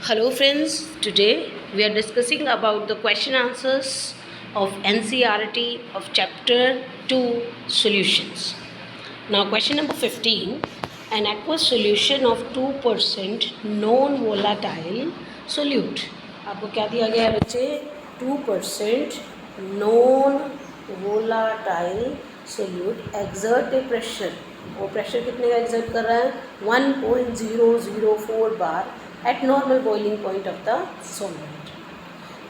Hello friends, today we are discussing about the question answers of NCERT of chapter 2 solutions. Now question number 15, an aqueous solution of 2% non-volatile solute. आपको क्या दिया गया है बच्चे? 2% non-volatile solute exert a pressure. वो pressure कितने का exert कर रहा है? 1.004 bar at normal boiling point of the solvent.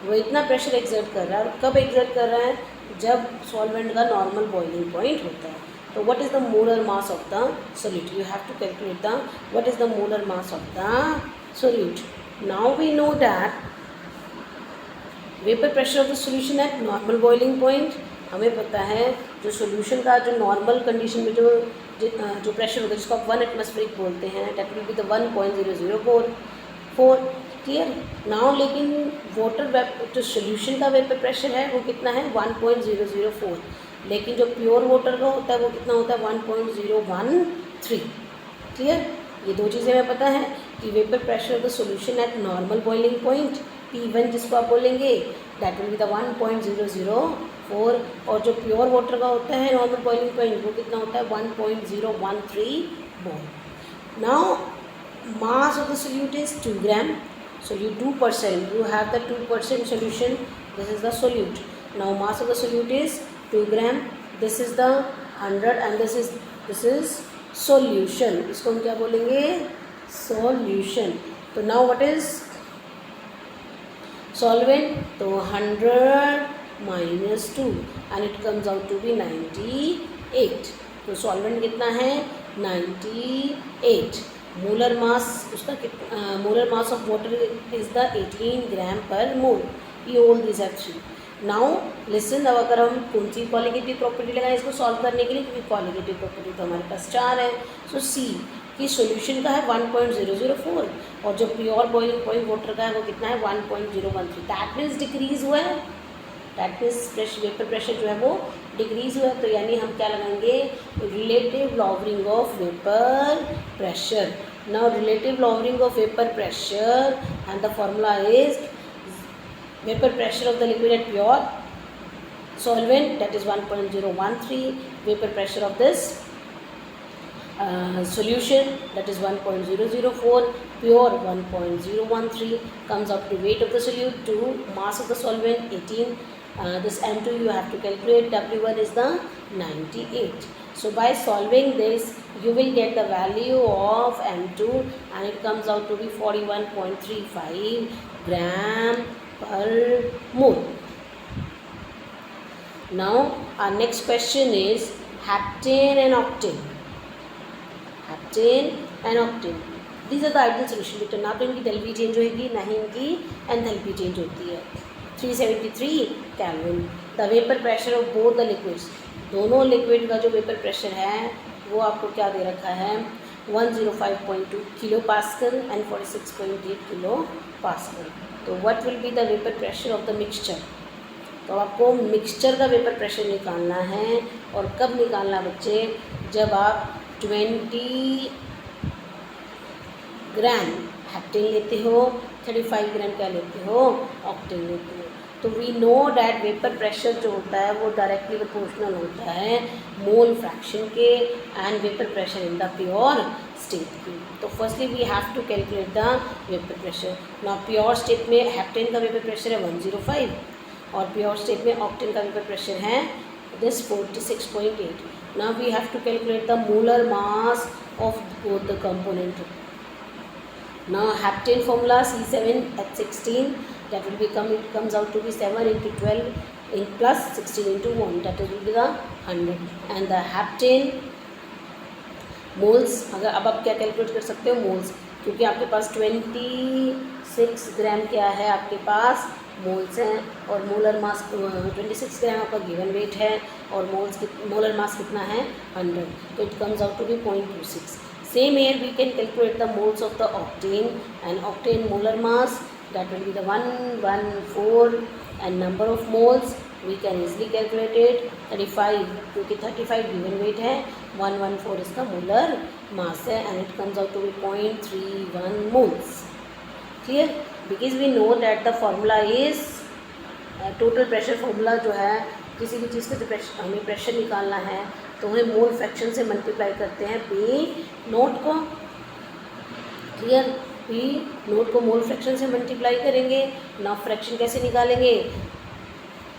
वो इतना प्रेशर एग्जर्ट कर रहा है. कब एग्जर्ट कर रहा है? जब सॉल्वेंट का नॉर्मल बॉइलिंग पॉइंट होता है. तो what is the molar mass of the solute? You have to calculate the what is the molar mass of the solute. Now we know that vapour pressure of the solution at normal boiling point. हमें पता है जो solution का जो normal condition में जो pressure होता है जिसको आप 1 एटमॉस्फेरिक बोलते हैं, that will be the 1.0044. Clear. Now लेकिन वाटर जो सोल्यूशन का वेपर प्रेशर है वो कितना है? 1.004. लेकिन जो प्योर वाटर का होता है वो कितना होता है? 1.013. क्लियर. ये दो चीज़ें हमें पता है कि vapour pressure of the solution at normal boiling point P1 जिसको आप बोलेंगे दैट विल बी द 1.004. और जो प्योर वाटर का होता है नॉर्मल बॉइलिंग पॉइंट वो कितना होता है? 1.013 mole. Now mass of the solute is 2 gram. Solute 2%. You have the 2% solution. This is the solute. Now mass of the solute is 2 gram. This is the 100 and this is solution. इसको हम क्या बोलेंगे? Solution. तो now what is solvent? तो 100 minus 2 and it comes out to be 98. तो solvent कितना है? 98. Molar mass उसका molar mass of water is the 18 ग्राम पर मोल. ये all this have 3. Now listen. अब अगर हम कौन सी कॉलिगेटिव प्रॉपर्टी लगाएं इसको सॉल्व करने के लिए, क्योंकि कॉलिगेटिव प्रॉपर्टी तो हमारे पास 4 है. सो सी कि सोल्यूशन का है 1.004 और जो प्योर बॉइलिंग पॉइंट वाटर का है वो कितना है? 1.013. दैट मीन्स डिक्रीज हुआ है. दैट मीन्स वेपर प्रेशर जो है वो डिक्रीज हुआ है. तो यानी हम क्या लगाएंगे? Relative lowering of vapour pressure. Now relative lowering of vapour pressure and the formula is vapour pressure of the liquid at pure solvent that is 1.013. Vapor pressure of this solution that is 1.004. Pure 1.013. Comes up to weight of the solute 2, mass of the solvent 18. This M2 you have to calculate. W1 is the 98. So by solving this you will get the value of M2 and it comes out to be 41.35 gram per mole. Now our next question is heptane and octane. Heptane and octane. These are the ideal solution. बेटा ना तो इनकी डेल्वी change होगी ना ही इनकी enthalpy change होती है. 373 kelvin. The vapour pressure of both the liquids. दोनों लिक्विड का जो वेपर प्रेशर है वो आपको क्या दे रखा है? 105.2 kilo pascal and 46.8 kilo pascal. तो what will be the vapour pressure of the mixture? तो आपको मिक्सचर का वेपर प्रेशर निकालना है. और कब निकालना बच्चे? जब आप 20 ग्राम हेप्टेन लेते हो, 35 ग्राम क्या लेते हो? ऑक्टेन लेते हो. तो we know that vapour pressure जो होता है वो डायरेक्टली प्रोपोर्शनल होता है मोल फ्रैक्शन के and vapour pressure in the pure state की. तो firstly we have to calculate the vapour pressure. ना प्योर स्टेट में हेप्टेन का वेपर प्रेशर है 105 और प्योर स्टेट में ऑक्टेन का वेपर प्रेशर है this 46.8. Now we have to calculate the molar mass of both the component. Now heptane formula C7H16 that will become, it comes out to be 7 into 12 in plus 16 into 1 that will be the 100. and the heptane moles. अगर अब आप क्या calculate कर सकते हो? Moles. क्योंकि आपके पास 26 ग्राम क्या है? आपके पास मोल्स हैं और मोलर मास 26 ग्राम आपका गिवन वेट है और मोलर मास कितना है? 100. तो it comes out to be 0.26. Same here we can calculate the moles of the octane and octane molar mass that will be the 114 and number of moles we can easily calculate it 35 क्योंकि 35 given weight है. 114 इसका molar mass है and it comes out to be 0.31 moles. Clear, because we know that the formula is total pressure formula जो है किसी भी चीज़ का जो प्रेशर हमें प्रेशर निकालना है तो हमें मोल फ्रैक्शन से मल्टीप्लाई करते हैं पी नोट को। क्लियर, पी नोट को मोल फ्रैक्शन से मल्टीप्लाई करेंगे। नाउ फ्रैक्शन कैसे निकालेंगे,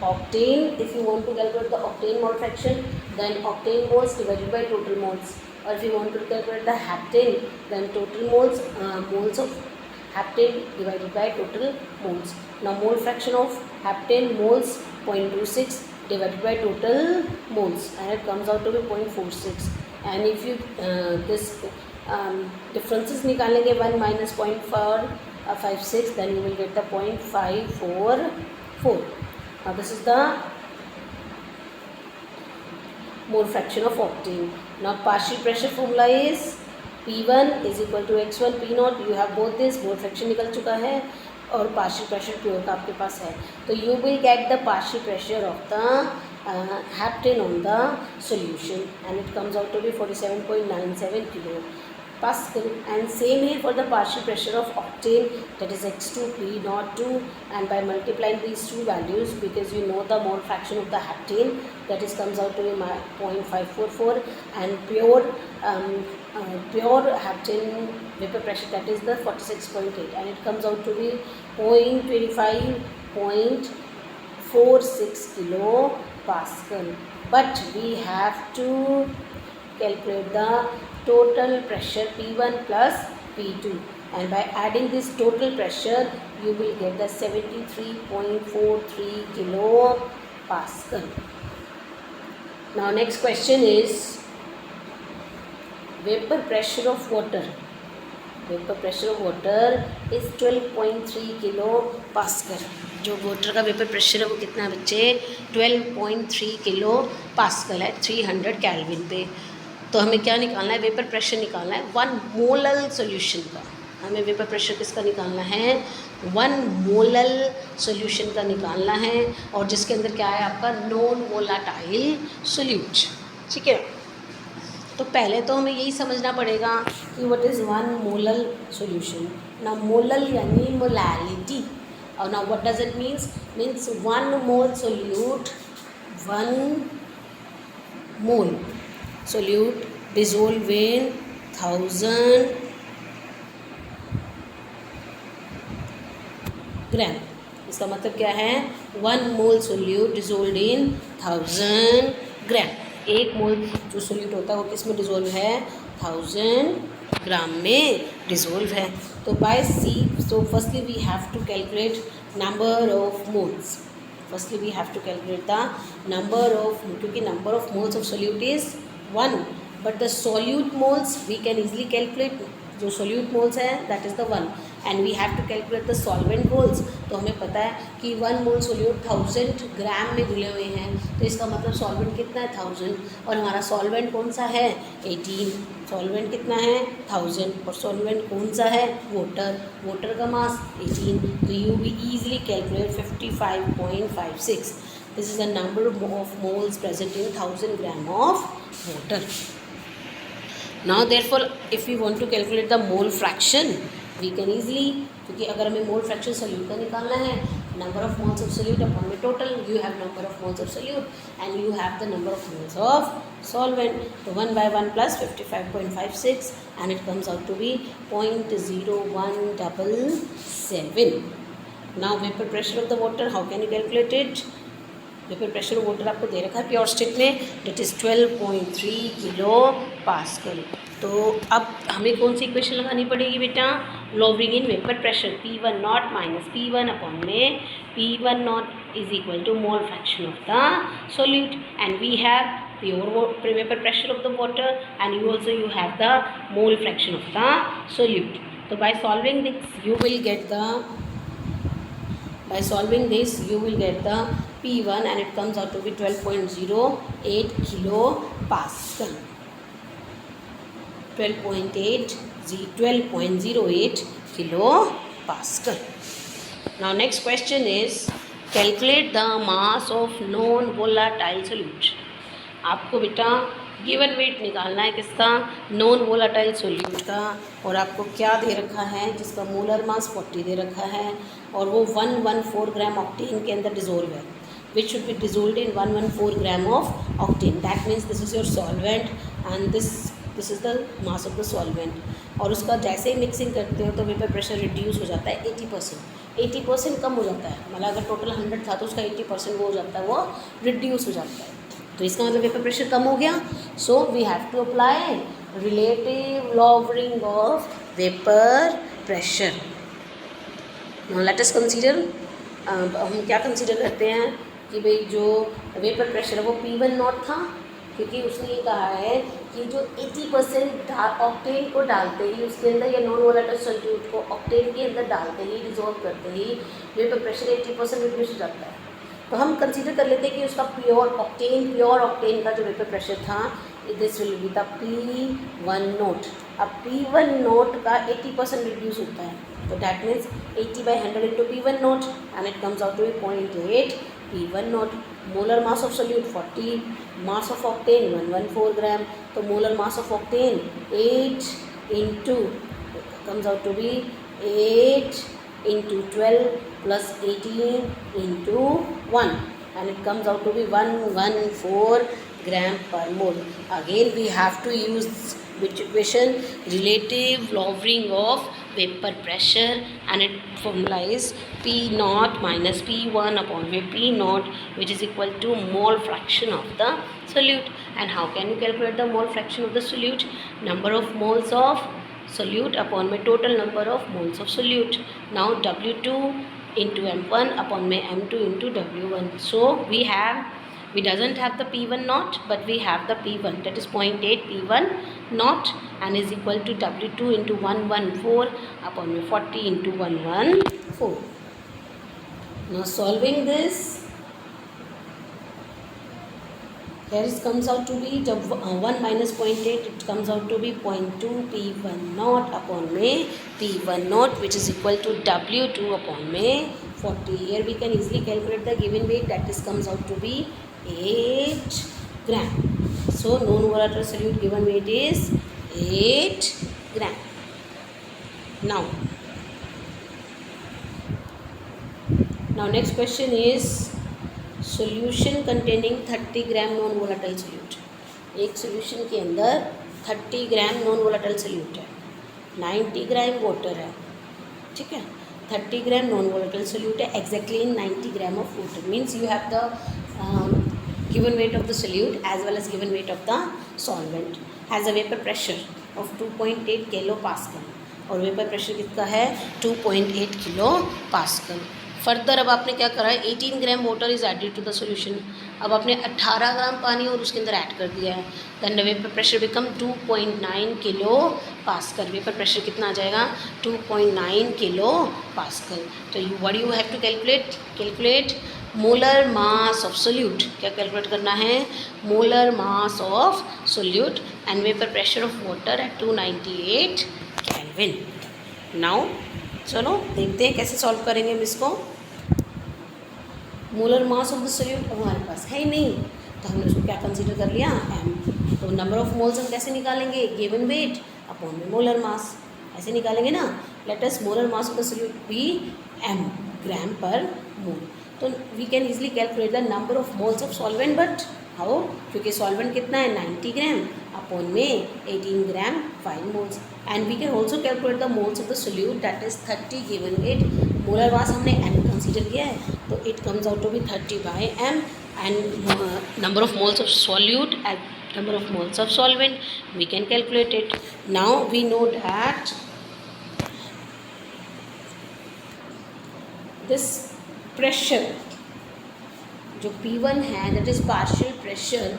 octane, if you want to calculate the octane mole fraction, then octane moles divided by total moles, or if you want to calculate the heptane, then total moles, moles of heptane divided by total moles. Now mole fraction of heptane moles 0.26 divided by total moles, and it comes out to be 0.46. And if you this differences निकालेंगे 1 minus 0.456, then you will get the 0.544. Now this is the mole fraction of octane. Now partial pressure formula is P1 is equal to x1 P naught. You have both this, mole fraction निकल चुका है और partial pressure Q का आपके पास है, तो you will get the partial pressure of the heptane on the solution, and it comes out to be 47.97 kilo Pascal. And same here for the partial pressure of octane, that is x2 P naught 2, and by multiplying these two values, because you know the mole fraction of the heptane, that is comes out to be 0.544, and pure heptane vapor pressure, that is the 46.8, and it comes out to be 0.25.46 kilo Pascal. But we have to calculate the total pressure P1 plus P2, and by adding this total pressure you will get the 73.43 kilo Pascal. Now next question is vapor pressure of water. Vapor pressure of water is 12.3 kilo Pascal. जो water का vapour pressure है वो कितना है बच्चे, 12.3 kilo pascal है 300 kelvin पे। तो हमें क्या निकालना है, वेपर प्रेशर निकालना है 1 मोलल सॉल्यूशन का। हमें वेपर प्रेशर किसका निकालना है, 1 मोलल सॉल्यूशन का निकालना है, और जिसके अंदर क्या है आपका नॉन वोलाटाइल सोल्यूट। ठीक है, तो पहले तो हमें यही समझना पड़ेगा कि व्हाट इज़ 1 मोलल सॉल्यूशन। ना मोलल यानी मोलैलिटी, और ना what does it means 1 mole solute, 1 mole solute dissolved in 1000 ग्राम। इसका मतलब क्या है, 1 मोल सोल्यूट डिजोल्व इन 1000 ग्राम। 1 मोल जो सोल्यूट होता है वो किस में डिजोल्व है, 1000 ग्राम में डिजोल्व है। तो by C, so firstly we have to calculate number of moles. Firstly we have to calculate the number of, क्योंकि number of moles of solute is 1, but the solute moles we can easily calculate। जो solute moles है that is the 1, and we have to calculate the solvent moles। तो हमें पता है कि 1 मोल solute 1000 ग्राम में घुले हुए हैं, तो इसका मतलब solvent कितना है 1000, और हमारा solvent कौन सा है 18। solvent कितना है 1000, और solvent कौन सा है water, water का मास 18, तो you will easily calculate 55.56। This is the number of moles present in 1000 gram of water. Now therefore if we want to calculate the mole fraction, we can easily, क्योंकि अगर हमें mole fraction solute का निकालना है, number of moles of solute upon में total, you have number of moles of solute and you have the number of moles of solvent. तो 1 by 1 plus 55.56, and it comes out to be 0.0177। Now vapor pressure of the water, how can you calculate it? Vapour pressure of water आपको दे रखा है pure state में, that is 12.3 kilo pascal. तो अब हमें कौन सी इक्वेशन लगानी पड़ेगी बेटा, lowering in vapour pressure P1 naught minus P1 upon में P1 naught is equal to mole fraction of the solute, and we have pure vapour pressure of the water, and you also you have the mole fraction of the solute. तो by solving this you will get the P1, and it comes out to be 12.08 kilo Pascal. 12.08 kilo Pascal. Now next question is calculate the mass of non volatile solute। आपको बेटा given weight निकालना है किसका, non volatile solute का, और आपको क्या दे रखा है, जिसका मोलर मास 40 दे रखा है और वो 114 ग्राम ऑक्टेन के अंदर डिजोल्व है, which should be dissolved in 114 gram of octane. That means this is your solvent and this is the mass of the solvent. और उसका जैसे ही मिक्सिंग करते हो तो वेपर प्रेशर रिड्यूस हो जाता है 80% कम हो जाता है, मतलब अगर टोटल 100 था तो उसका 80% वो हो जाता है, वो रिड्यूस हो जाता है। तो इसका मतलब वेपर प्रेशर कम हो गया। So we have to apply relative lowering of vapour pressure. Let us consider, हम क्या कंसीडर करते हैं कि भाई जो वेपर प्रेशर है वो P1 नॉट था, क्योंकि उसने ये कहा है कि जो 80% ऑक्टेन को डालते ही उसके अंदर या नॉन वोलेटाइल सॉल्यूट को ऑक्टेन के अंदर डालते ही डिजोल्व करते ही वेपर प्रेशर 80% रिड्यूस हो जाता है। तो हम कंसीडर कर लेते हैं कि उसका प्योर ऑक्टेन का जो वेपर प्रेशर था, this will be the P1 naught. अब P1 नोट का 80% रिड्यूस होता है, तो that means 80/100 into P1 naught and it comes out to be 0.8 P1 naught. Molar mass of solute 40, mass of octane 114 gram, तो molar mass of octane 8 into comes out to be 8 into 12 plus 18 into 1 and it comes out to be 114 gram per mole. Again we have to use which equation, relative lowering of vapor pressure, and it formula is P naught minus P1 upon P naught, which is equal to mole fraction of the solute. And how can you calculate the mole fraction of the solute? Number of moles of solute upon my total number of moles of solute. Now W2 into M1 upon my M2 into W1. So we doesn't have the P1 naught, but we have the P1, that is 0.8 P1 naught, and is equal to W2 into 114 upon my 40 into 114. Now solving this, here it comes out to be 1 minus 0.8, it comes out to be 0.2 P1 naught upon may P1 naught, which is equal to W2 upon may 40. Here we can easily calculate the given weight, that is comes out to be 8 gram. So non-volatile solute given weight is 8 gram. Now next question is solution containing 30 gram non volatile solute. एक solution के अंदर 30 ग्राम non volatile solute है, 90 gram water है, ठीक है। 30 ग्राम non volatile solute है exactly in 90 gram of water, means you have the given weight of the solute as well as given weight of the solvent, has a vapor pressure of 2.8 kilopascal, और vapour pressure कितना है 2.8 kilopascal। Further अब आपने क्या करा है, 18 gram water is added to the solution. अब आपने 18 ग्राम पानी और उसके अंदर ऐड कर दिया है, then the vapour pressure become 2.9 kilopascal। Vapour pressure कितना आ जाएगा 2.9 kilopascal। तो what you have to calculate molar mass of solute. क्या कैलकुलेट करना है, molar mass of solute and vapour pressure of water at 298 kelvin. Now चलो देखते हैं कैसे सॉल्व करेंगे हम इसको। Molar mass of the solute हमारे पास है ही नहीं, तो हमने उसको क्या कंसीडर कर लिया m। तो नंबर ऑफ मोल्स हम कैसे निकालेंगे, गिवन वेट अपॉन में मोलर मास, ऐसे निकालेंगे ना। Let us molar mass of the solute be m gram पर मोल। तो we can easily calculate the number of moles of solvent, but how, क्योंकि सॉल्वेंट कितना है 90 ग्राम अपॉन में 18 gram 5 moles, and we can also calculate the moles of the solute, that is 30 given weight. Molar mass हमने m consider किया है, तो it comes out to be 30/m, and number of moles of solute at number of moles of solvent, we can calculate it. Now we know that this pressure जो P1 है, that is partial pressure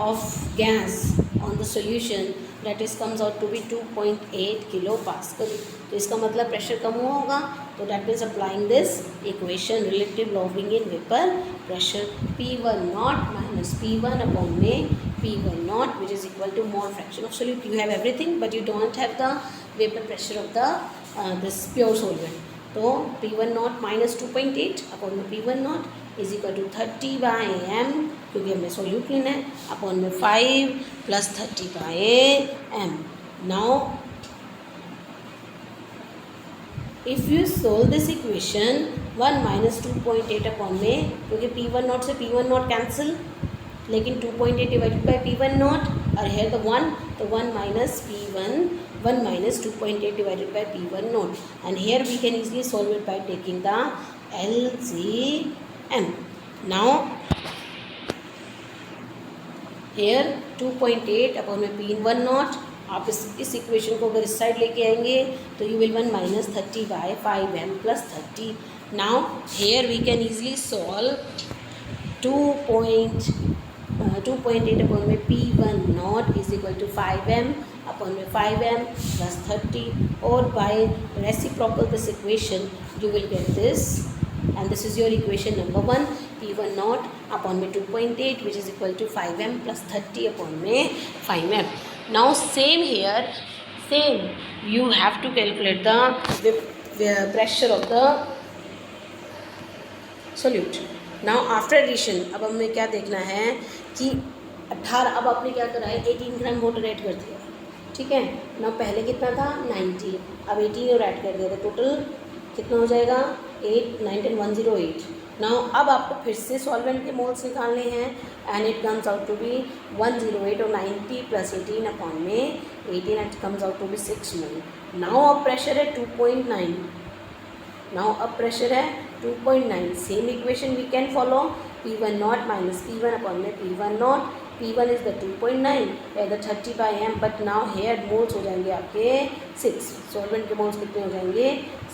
of gas on the solution, that is comes out to be 2.8 kilopascal। तो इसका मतलब pressure कम हुआ होगा, तो that means applying this equation, relative lowering in vapor pressure, P1 naught minus P1 upon में P1 naught, which is equal to mole fraction of solute. You have everything, but you don't have the vapor pressure of the this pure solvent. तो P1 naught minus 2.8 upon the P1 naught is equal to 30/m क्योंकि हमें solute लेना है, upon में 5 + 30/m. Now if you solve this equation 1 - 2.8 upon में, क्योंकि P1 से P1 cancel, लेकिन 2.8 डिवाइडेड बाई P1 और हेयर द 1, तो 1 - P1, 1 - 2.8 divided by P1, and here we can easily solve it by taking the LCM. Now here 2.8 upon में P1, आप इस equation को अगर इस साइड लेके आएंगे तो you will 1 - 30/5m + 30. Now here we can easily solve 2.8 upon में P1 is equal to 5m upon में 5m + 30, और by reciprocal this equation you will get this, and this is your equation number 1, P1 upon में 2.8 which is equal to 5m + 30 upon में 5m. Now same here, same you have to calculate the pressure of the solute. Now after addition, अब हमें क्या देखना है कि 18, अब आपने क्या करा है 18 ग्राम वाटर ऐड कर दिया, ठीक है ना, पहले कितना था 90, अब 18 और ऐड कर दिया, तो टोटल कितना हो जाएगा 8, 9, 10, 108. नाउ अब आपको फिर से सॉल्वेंट के मोल्स निकालने हैं, and it comes out to be 108 और 90 + 18 अपॉन में 18, and comes out to be 6 mole. Now अब प्रेशर है 2.9, नाउ अब प्रेशर है 2.9. Same equation we can follow, P1 - P1 upon में P1. P1 is the 2.9 the 30/m, but now here moles हो जाएंगे आपके 6, सॉल्वेंट के मोल्स कितने हो जाएंगे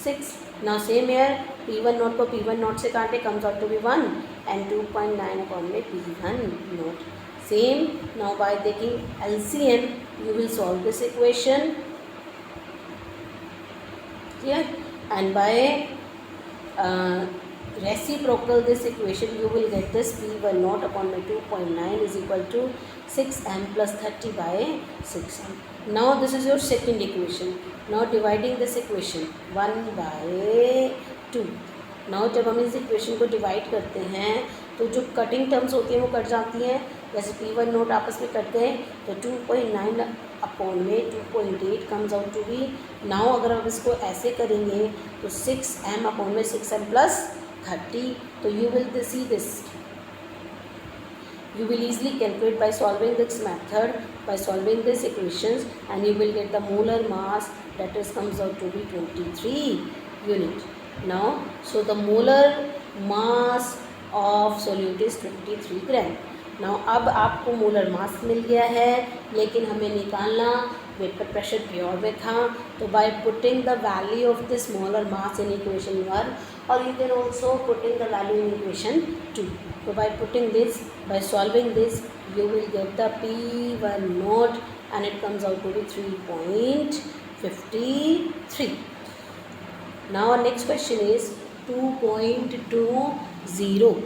6. नाउ सेम हेयर P1 को P1 से काटे, कम्स आउट टू बी 1, एंड 2.9 अपॉन में P1. Same now by taking LCM you will solve this equation, clear, and by reciprocal this equation you will get this P1 upon my 2.9 is equal to 6m + 30/6m. Now this is your second equation. Now dividing this equation 1/2. Now जब हम इस equation को divide करते हैं तो जो cutting terms होती हैं वो कट जाती हैं, जैसे P1 आपस में कट गए तो 2.9 अपॉन में 2.8 comes out to be. Now अगर आप इसको ऐसे करेंगे तो 6m अपॉन में 6m + 30, तो you will see this. You will easily calculate by solving this method, by solving these equations, and you will get the molar mass, that is comes out to be 23 unit. Now, so the molar mass of solute is 23 gram. Now अब आपको molar mass मिल गया है, लेकिन हमें निकालना vapour pressure pure में था, तो by putting the value of this molar mass in equation 1, और you can also putting the value in equation 2. तो by putting this, by solving this, you will get the P1 and it comes out to be 3.53. Now our next question is 2.20.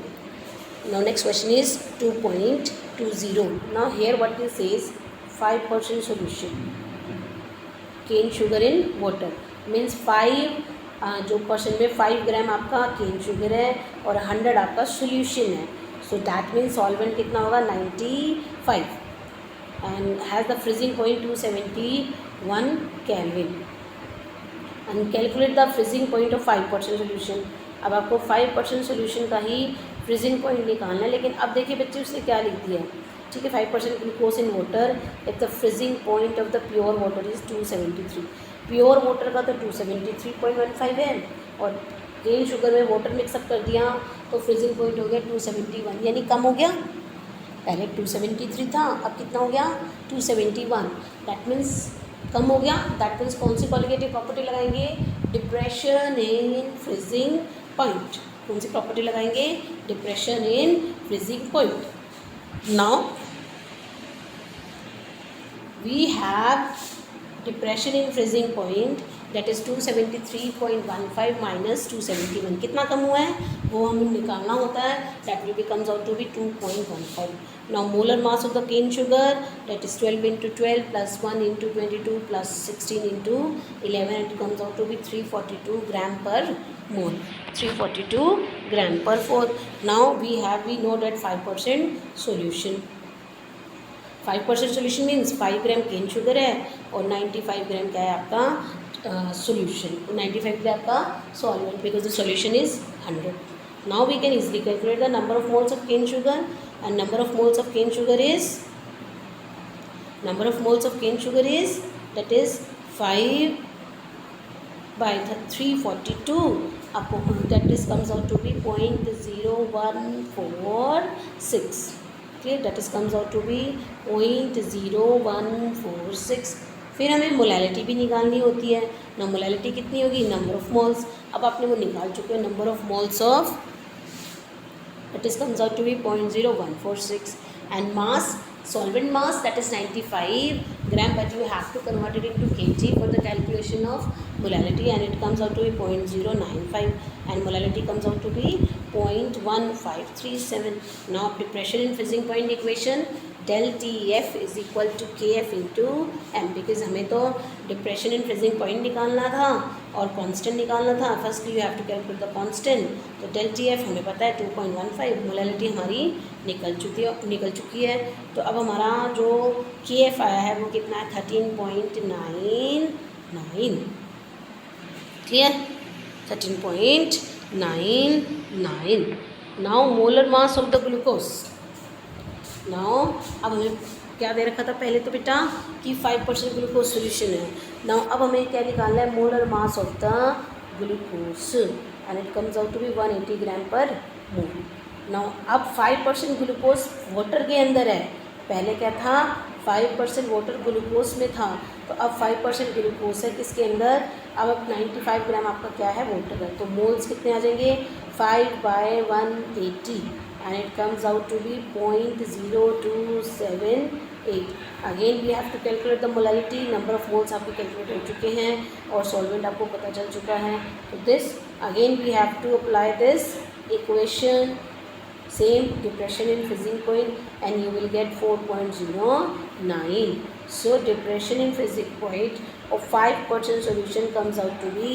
Now next question is 2.20. Now here what this says, 5% solution cane sugar in water, means 5 जो percent में 5 ग्राम आपका cane sugar है और 100 आपका solution है. So that means solvent कितना होगा 95 and has the freezing point 271 kelvin, and calculate the freezing point of 5% solution. अब आपको 5% सोल्यूशन का ही फ्रीजिंग पॉइंट निकालना है, लेकिन अब देखिए बच्चे उसने क्या लिख दिया है, ठीक है 5% glucose in water at the freezing point of the pure water is 273. Pure water का तो 273.15 है, और केन शुगर में वाटर मिक्सअप कर दिया तो फ्रीजिंग पॉइंट हो गया 271, यानी कम हो गया, पहले 273 था, अब कितना हो गया 271. दैट मीन्स कम हो गया. दैट मीन्स कौन सी कॉलिगेटिव प्रॉपर्टी लगाएंगे, डिप्रेशन इन फ्रीजिंग पॉइंट. कौन सी प्रॉपर्टी लगाएंगे, depression in freezing point. Now we have depression in freezing point, that is 273.15 minus 271. कितना कम हुआ है वो हमें निकालना होता है. That will be comes out to be 2.15. Now molar mass of the cane sugar, that is 12 × 12 + 1 × 22 + 16 × 11, it comes out to be 342 gram पर mole, 342 gram per 4. Now we know that 5% solution. 5% solution means 5 gram cane sugar है और 95 ग्राम क्या है आपका solution. 95 है आपका solvent because the solution is 100. Now we can easily calculate the number of moles of cane sugar, and number of moles of cane sugar is that is 5 by 342 that is comes out to be 0.0146. clear, that is comes out to be 0.0146. फिर हमें molality भी निकालनी होती है ना. Molality कितनी होगी, number of moles. अब आपने वो निकाल चुके हो, number of moles of that is comes out to be 0.0146. and mass, solvent mass, that is 95 gram, but you have to convert it into kg for the calculation of molality, and it comes out to be 0.095 and molality comes out to be 0.1537. now depression in freezing point equation, del TF is equal to KF into M, because हमें तो depression in freezing point निकालना था और constant निकालना था. First you have to calculate the constant. तो del TF हमें पता है 2.15. मोलैलिटी हमारी निकल चुकी है. तो अब हमारा जो KF आया है वो कितना है, 13.99. Clear, 13.99. Now molar mass of the glucose. Now अब हमें क्या दे रखा था पहले तो बेटा कि 5% ग्लूकोज सोल्यूशन है. नाउ अब हमें क्या निकालना है, molar mass of the glucose, and it comes out to be 180 gram पर मोल. नाउ अब 5% ग्लूकोज वाटर के अंदर है. पहले क्या था, 5% वाटर ग्लूकोज में था. तो अब 5% ग्लूकोज है किसके अंदर, अब 95 ग्राम आपका क्या है, वाटर है. तो मोल्स कितने आ जाएंगे, 5/180, and it comes out to be 0.0278. Again we have to calculate the molality. Number of moles आपके कैलकुलेट हो चुके हैं और सॉल्वेंट आपको पता चल चुका है. तो this again we have to apply this equation, same depression in freezing point, and you will get 4.09. so depression in freezing point of 5% solution comes out to be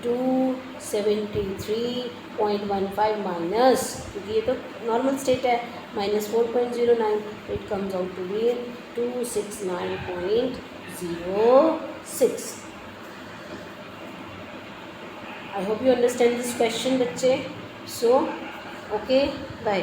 273.15 minus, क्योंकि ये तो नॉर्मल स्टेट है, minus 4.09. It comes out to be 269.06. I hope you understand this question बच्चे. So okay, bye.